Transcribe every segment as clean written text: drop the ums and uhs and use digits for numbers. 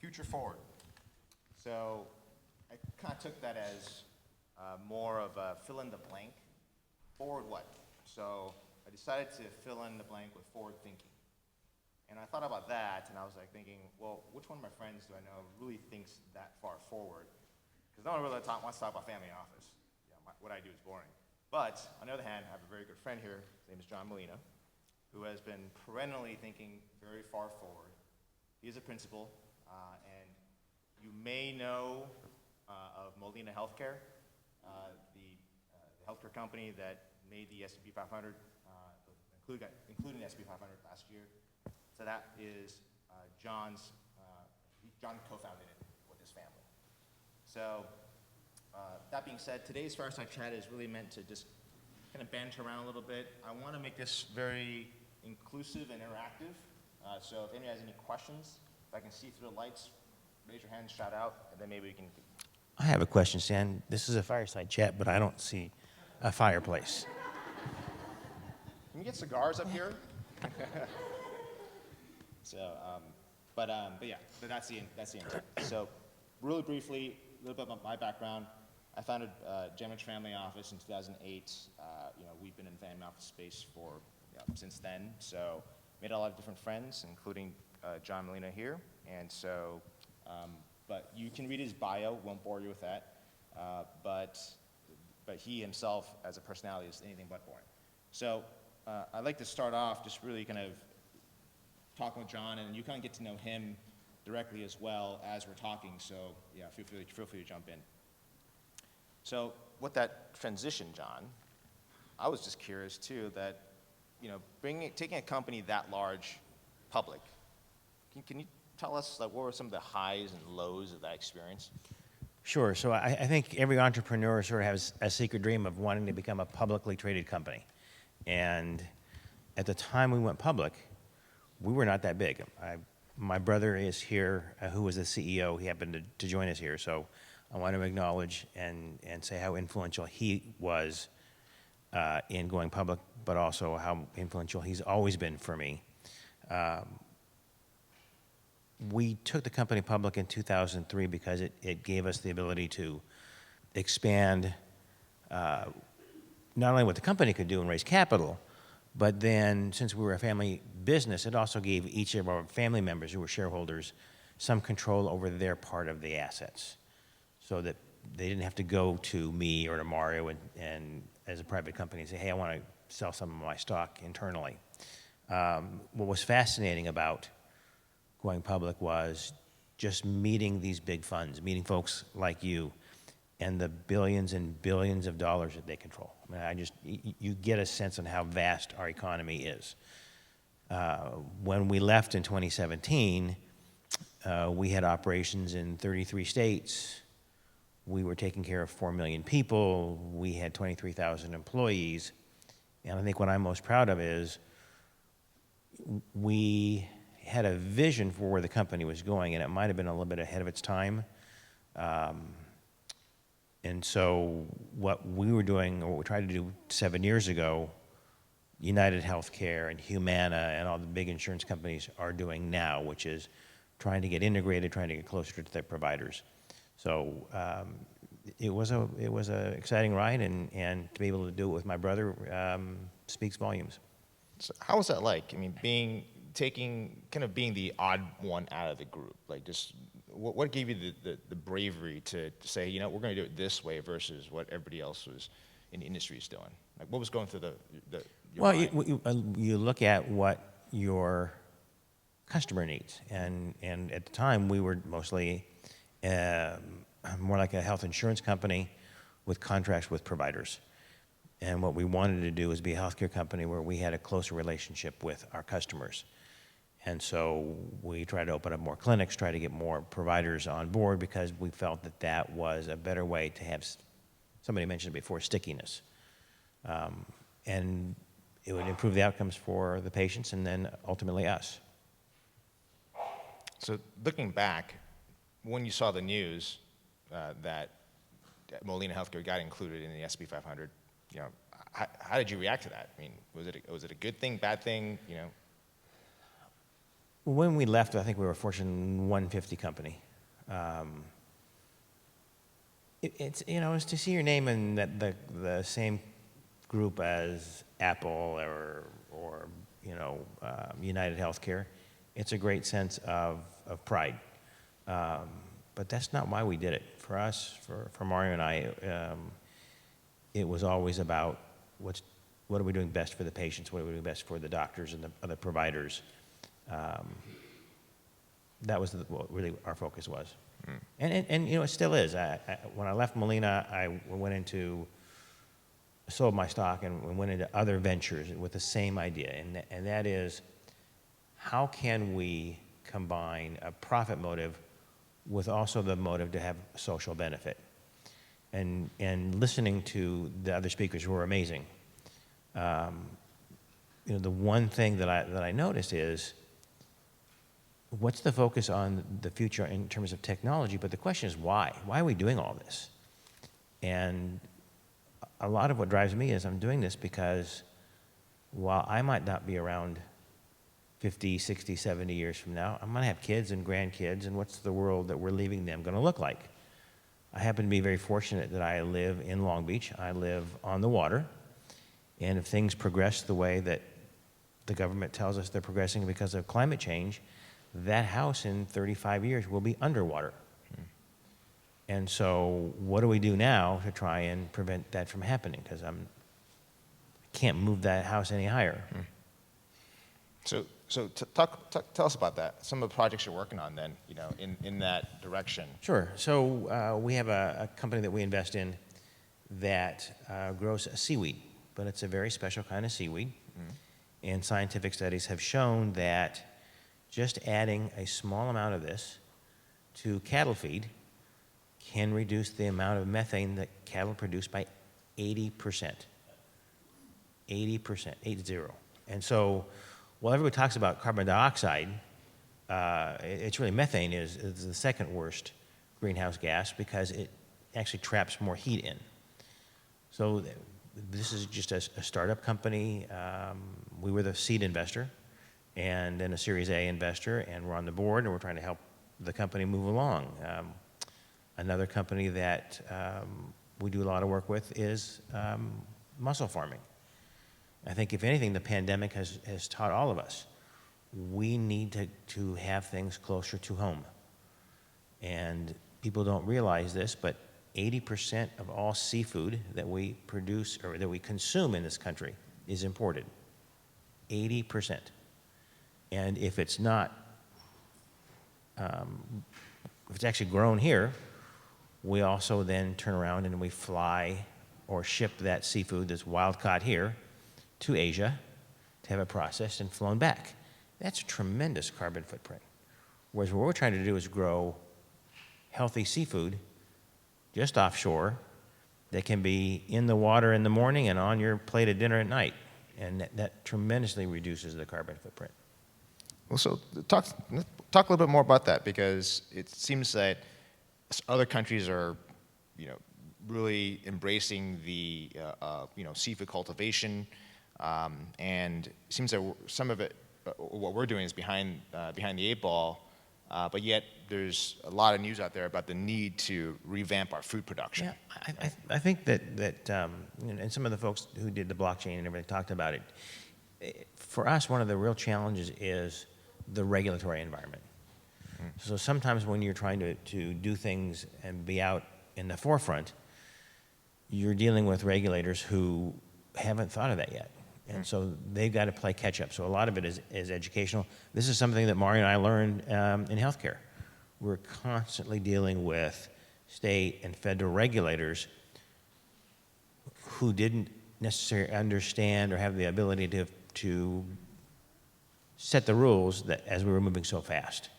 future forward. So I kind of took that as more of a fill in the blank. Forward what? So I decided to fill in the blank with forward thinking. And I thought about that, and I was like thinking, well, which one of my friends do I know really thinks that far forward? Because no one really wants to talk about family and office. What I do is boring. But on the other hand, I have a very good friend here. His name is John Molina, who has been perennially thinking very far forward. He is a principal, and you may know of Molina Healthcare, the healthcare company that made the S&P 500, including the S&P 500 last year. So that is John co-founded it with his family. So that being said, today's Fireside Chat is really meant to just kind of banter around a little bit. I want to make this very inclusive and interactive. So if anyone has any questions, if I can see through the lights, raise your hand, shout out, and then maybe we can. I have a question, Stan. This is a Fireside Chat, but I don't see a fireplace. Can we get cigars up here? So, but that's the intent. So, really briefly, a little bit about my background. I founded Gemich Family Office in 2008. We've been in the family office space for since then. So, made a lot of different friends, including John Molina here. And so, but you can read his bio. Won't bore you with that. But he himself, as a personality, is anything but boring. So, I'd like to start off just really kind of talking with John, and you kind of get to know him directly as well as we're talking. So, yeah, feel free to jump in. So, with that transition, John, I was just curious too that, taking a company that large public, can you tell us what were some of the highs and lows of that experience? Sure. So I think every entrepreneur sort of has a secret dream of wanting to become a publicly traded company. And at the time we went public, we were not that big. My brother is here, who was the CEO. He happened to join us here. So I want to acknowledge and say how influential he was in going public, but also how influential he's always been for me. We took the company public in 2003 because it gave us the ability to expand not only what the company could do and raise capital, but then since we were a family business, it also gave each of our family members who were shareholders some control over their part of the assets so that they didn't have to go to me or to Mario and as a private company and say, hey, I want to sell some of my stock internally. What was fascinating about going public was just meeting these big funds, meeting folks like you, and the billions and billions of dollars that they control. I mean, you get a sense of how vast our economy is. When we left in 2017, we had operations in 33 states. We were taking care of 4 million people. We had 23,000 employees. And I think what I'm most proud of is we had a vision for where the company was going, and it might have been a little bit ahead of its time. And so what we were doing, or what we tried to do 7 years ago, United Healthcare and Humana and all the big insurance companies are doing now, which is trying to get integrated, trying to get closer to their providers. So it was a exciting ride, and to be able to do it with my brother speaks volumes. So how was that like? I mean, being the odd one out of the group, what gave you the bravery to say, we're going to do it this way versus what everybody else was in the industry is doing? Like, what was going through your mind? You look at what your customer needs, and at the time we were mostly more like a health insurance company with contracts with providers. And what we wanted to do was be a healthcare company where we had a closer relationship with our customers. And so we tried to open up more clinics, try to get more providers on board because we felt that that was a better way to have, somebody mentioned before, stickiness. And it would improve the outcomes for the patients and then ultimately us. So looking back, when you saw the news that Molina Healthcare got included in the S&P 500, how did you react to that? I mean, was it a good thing, bad thing? When we left, I think we were a Fortune 150 company. It's, you know, it's to see your name in the same group as Apple or you know, United Healthcare. It's a great sense of pride. But that's not why we did it. For us, for Mario and I, it was always about what are we doing best for the patients, what are we doing best for the doctors and the other providers. That was what really our focus was. And you know, it still is. When I left Molina, I sold my stock and went into other ventures with the same idea, and that is, how can we combine a profit motive with also the motive to have social benefit? And listening to the other speakers who were amazing, you know, the one thing that I noticed is, what's the focus on the future in terms of technology? But the question is why? Why are we doing all this? And a lot of what drives me is I'm doing this because while I might not be around 50, 60, 70 years from now, I'm going to have kids and grandkids, and what's the world that we're leaving them going to look like? I happen to be very fortunate that I live in Long Beach. I live on the water, and if things progress the way that the government tells us they're progressing because of climate change, that house in 35 years will be underwater. And so what do we do now to try and prevent that from happening? Because I can't move that house any higher. So tell us about that. Some of the projects you're working on then, you know, in that direction. Sure. So we have a company that we invest in that grows seaweed, but it's a very special kind of seaweed. And scientific studies have shown that just adding a small amount of this to cattle feed can reduce the amount of methane that cattle produce by 80%. 80%, 80. And so while everybody talks about carbon dioxide, it's really methane is the second worst greenhouse gas because it actually traps more heat in. So this is just a startup company. We were the seed investor and then a Series A investor, and we're on the board, and we're trying to help the company move along. Another company that we do a lot of work with is mussel farming. I think, if anything, the pandemic has taught all of us, we need to have things closer to home. And people don't realize this, but 80% of all seafood that we produce or that we consume in this country is imported. 80%. And if it's not, if it's actually grown here, we also then turn around and we fly or ship that seafood that's wild caught here to Asia to have it processed and flown back. That's a tremendous carbon footprint. Whereas what we're trying to do is grow healthy seafood just offshore that can be in the water in the morning and on your plate at dinner at night. And that tremendously reduces the carbon footprint. Well, so talk a little bit more about that, because it seems that other countries are, you know, really embracing the, you know, seafood cultivation, and it seems that some of it, what we're doing is behind the eight ball, but yet there's a lot of news out there about the need to revamp our food production. Yeah, I think that and some of the folks who did the blockchain and everything talked about it. For us, one of the real challenges is the regulatory environment. So sometimes when you're trying to do things and be out in the forefront, you're dealing with regulators who haven't thought of that yet. And so they've got to play catch up. So a lot of it is educational. This is something that Mario and I learned in healthcare. We're constantly dealing with state and federal regulators who didn't necessarily understand or have the ability to set the rules that as we were moving so fast.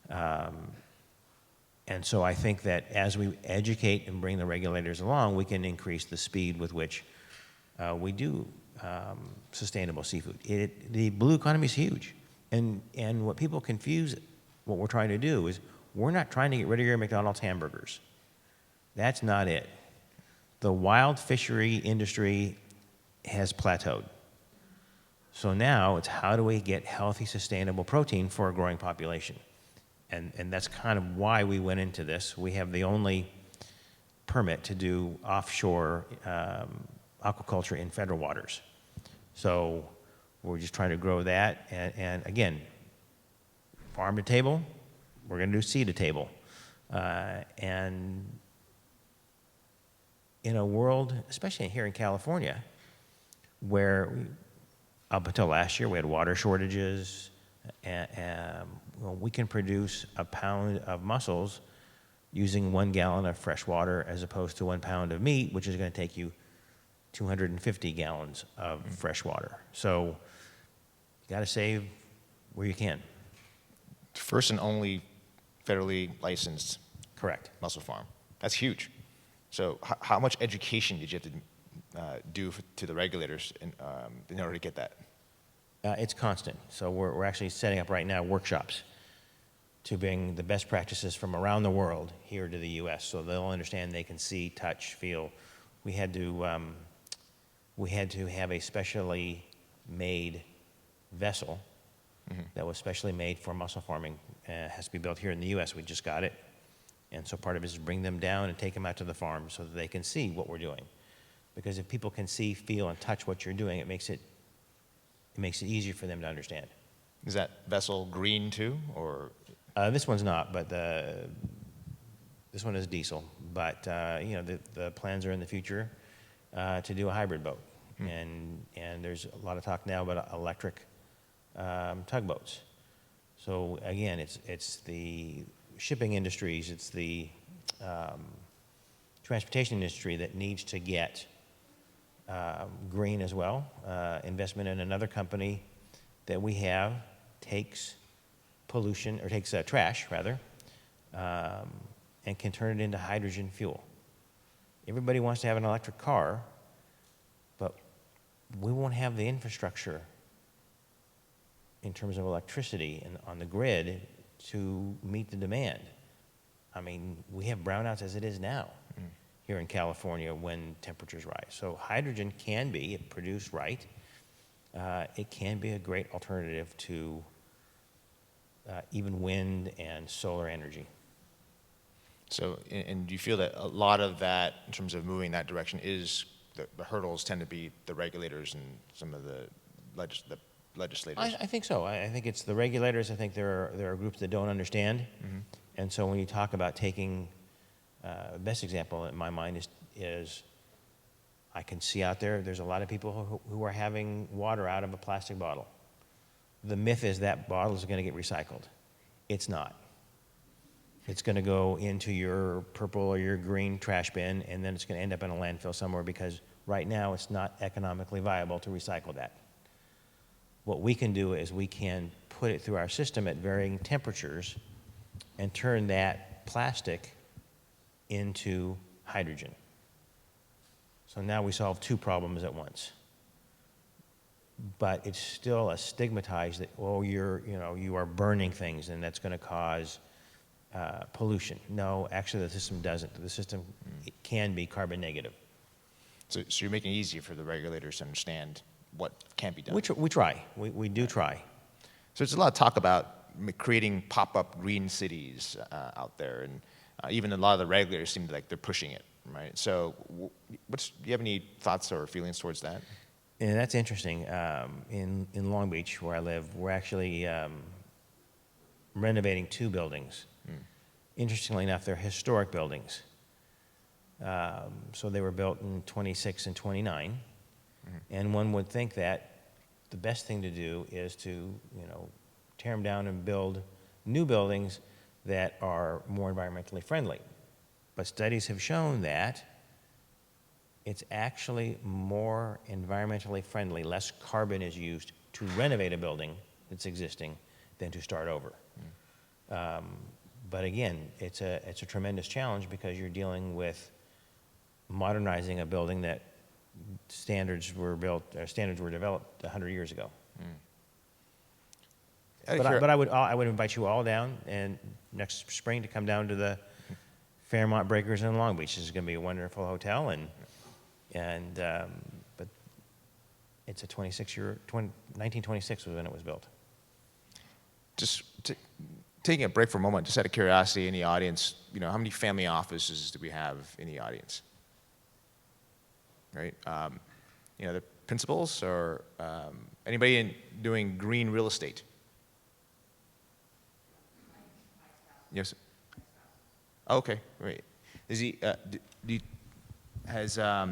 And so I think that as we educate and bring the regulators along, we can increase the speed with which we do sustainable seafood. The blue economy is huge. And what people confuse what we're trying to do is we're not trying to get rid of your McDonald's hamburgers. That's not it. The wild fishery industry has plateaued. So now it's how do we get healthy, sustainable protein for a growing population? And that's kind of why we went into this. We have the only permit to do offshore aquaculture in federal waters. So we're just trying to grow that. And again, farm to table, we're going to do seed to table. And in a world, especially here in California, where up until last year we had water shortages, and well, we can produce a pound of mussels using 1 gallon of fresh water as opposed to 1 pound of meat, which is going to take you 250 gallons of fresh water. So you got to save where you can. First and only federally licensed Correct. mussel farm. That's huge. So how much education did you have to do to the regulators in order to get that? It's constant. So we're actually setting up right now workshops to bring the best practices from around the world here to the U.S. so they'll understand, they can see, touch, feel. We had to have a specially made vessel that was specially made for mussel farming. It has to be built here in the U.S. We just got it. And so part of it is bring them down and take them out to the farm so that they can see what we're doing. Because if people can see, feel, and touch what you're doing, it makes it easier for them to understand. Is that vessel green too, or? This one's not, but this one is diesel. But the plans are in the future to do a hybrid boat, and there's a lot of talk now about electric tugboats. So again, it's the shipping industries, it's the transportation industry that needs to get green as well. Investment in another company that we have takes pollution, or takes trash rather, and can turn it into hydrogen fuel. Everybody wants to have an electric car, but we won't have the infrastructure in terms of electricity and on the grid to meet the demand. I mean, we have brownouts as it is now here in California when temperatures rise. So hydrogen can be, if produced right, it can be a great alternative to even wind and solar energy. So, and do you feel that a lot of that, in terms of moving that direction, is the hurdles tend to be the regulators and some of the legislators? I think so. I think it's the regulators. I think there are groups that don't understand. And so when you talk about taking, the best example in my mind is I can see out there's a lot of people who are having water out of a plastic bottle. The myth is that bottle is going to get recycled. It's not. It's going to go into your purple or your green trash bin, and then it's going to end up in a landfill somewhere, because right now it's not economically viable to recycle that. What we can do is we can put it through our system at varying temperatures and turn that plastic into hydrogen. So now we solve two problems at once. But it's still a stigmatized that, oh, you are burning things and that's going to cause pollution. No, actually the system doesn't. The system, it can be carbon negative. So you're making it easier for the regulators to understand what can be done. We try. We do try. So there's a lot of talk about creating pop-up green cities out there, and even a lot of the regulators seem like they're pushing it, right? So do you have any thoughts or feelings towards that? And that's interesting. In Long Beach, where I live, we're actually renovating 2 buildings. Interestingly enough, they're historic buildings. So they were built in 26 and 29. And one would think that the best thing to do is to, tear them down and build new buildings that are more environmentally friendly. But studies have shown that it's actually more environmentally friendly, less carbon is used to renovate a building that's existing than to start over. But again, it's a tremendous challenge, because you're dealing with modernizing a building that standards were developed 100 years ago. But I would invite you all down, and next spring to come down to the Fairmont Breakers in Long Beach. This is going to be a wonderful hotel, but it's a 1926 was when it was built. Just taking a break for a moment, just out of curiosity in the audience, how many family offices do we have in the audience? Right? The principals or anybody doing green real estate? Yes. Oh, okay, great. Is he? Has? Oh,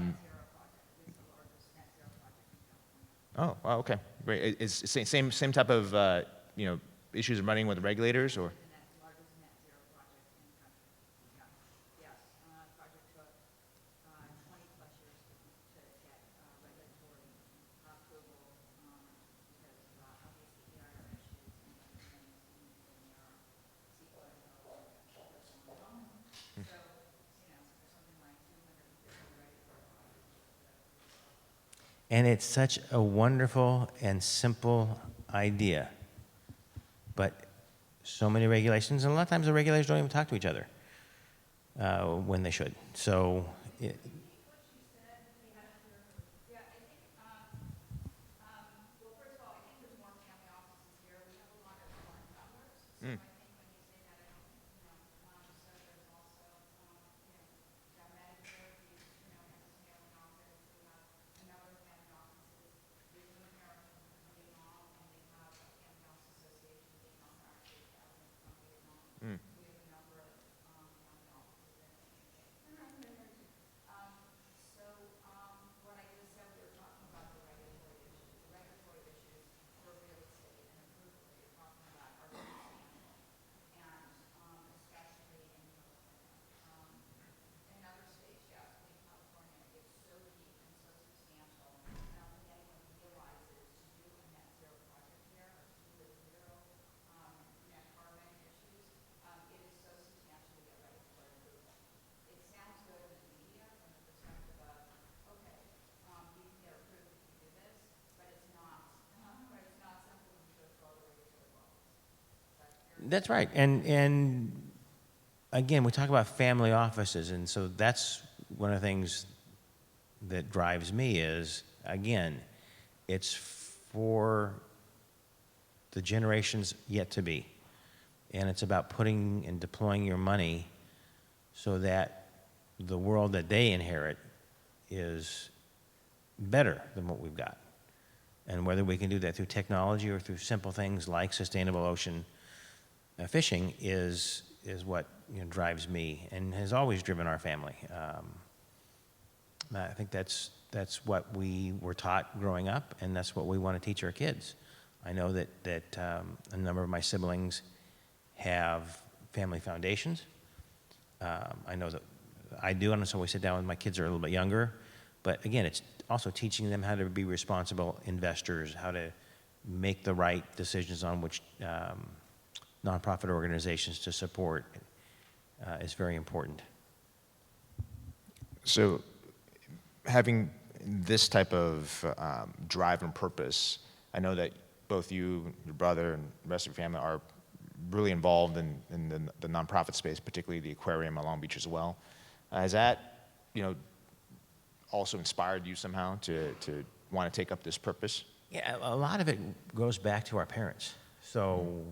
wow, okay, great. Is same type of issues running with the regulators or? And it's such a wonderful and simple idea, but so many regulations, and a lot of times the regulators don't even talk to each other when they should. So, that's right. And again, we talk about family offices, and so that's one of the things that drives me is, again, it's for the generations yet to be. And it's about putting and deploying your money so that the world that they inherit is better than what we've got. And whether we can do that through technology or through simple things like sustainable ocean fishing is what drives me and has always driven our family. I think that's what we were taught growing up, and that's what we want to teach our kids. I know that a number of my siblings have family foundations. I know that I do, and so we sit down when my kids are a little bit younger. But again, it's also teaching them how to be responsible investors, how to make the right decisions on which nonprofit organizations to support is very important. So having this type of drive and purpose, I know that both you, your brother, and the rest of your family are really involved in the nonprofit space, particularly the aquarium at Long Beach as well. Has that, also inspired you somehow to want to take up this purpose? Yeah, a lot of it goes back to our parents. So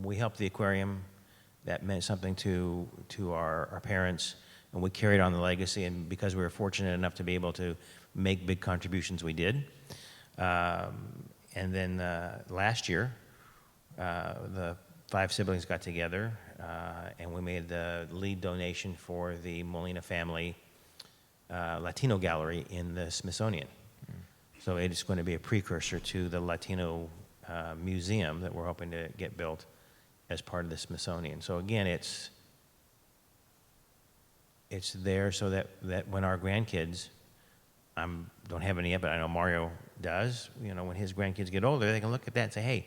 we helped the aquarium. That meant something to our parents, and we carried on the legacy. And because we were fortunate enough to be able to make big contributions, we did. And then last year, the 5 siblings got together, and we made the lead donation for the Molina family Latino gallery in the Smithsonian. So it is going to be a precursor to the Latino museum that we're hoping to get built as part of the Smithsonian. So again, it's there so that when our grandkids, don't have any yet, but I know Mario does, when his grandkids get older, they can look at that and say, hey,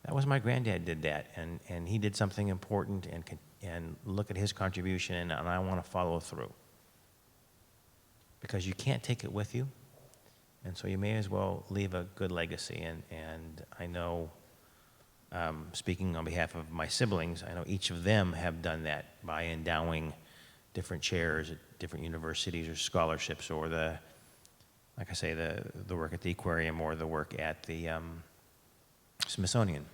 that was my granddad did that, and he did something important, and look at his contribution, and I want to follow through. Because you can't take it with you, and so you may as well leave a good legacy. And I know, speaking on behalf of my siblings, I know each of them have done that by endowing different chairs at different universities or scholarships, or the like I say, the work at the aquarium or the work at the Smithsonian.